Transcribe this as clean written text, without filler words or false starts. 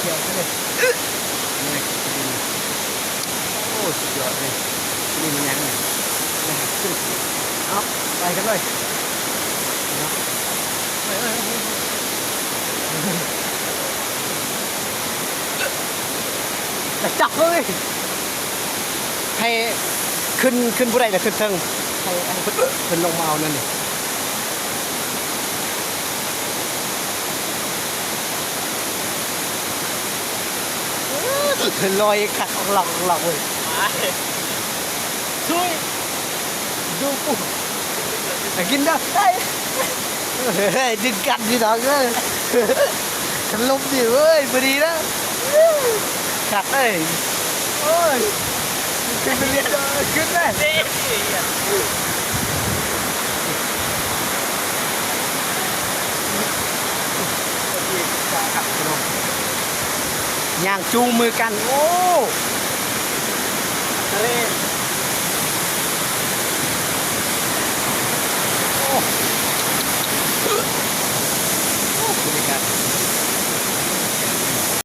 ขียวเลยนี่โอ้สุดยอดเลยนี่มันยังไงนะขึ้นเอาไปกันเลยจับเลยให้ขึ้นผู้ใดแต่ขึ้นเทิงให้ขึ้นลงมาเอานั่นนี่ลอยขัดหลอกเลยช่วยดูปุ๊บกินได้ดึงกัดดีดอกเลยขันลมดิเว้ยพอดีนะขัดเลยโอ้ยขึ้นไปเรียนขึ้นเลยย่างจูงมือกันโอ้ทะเล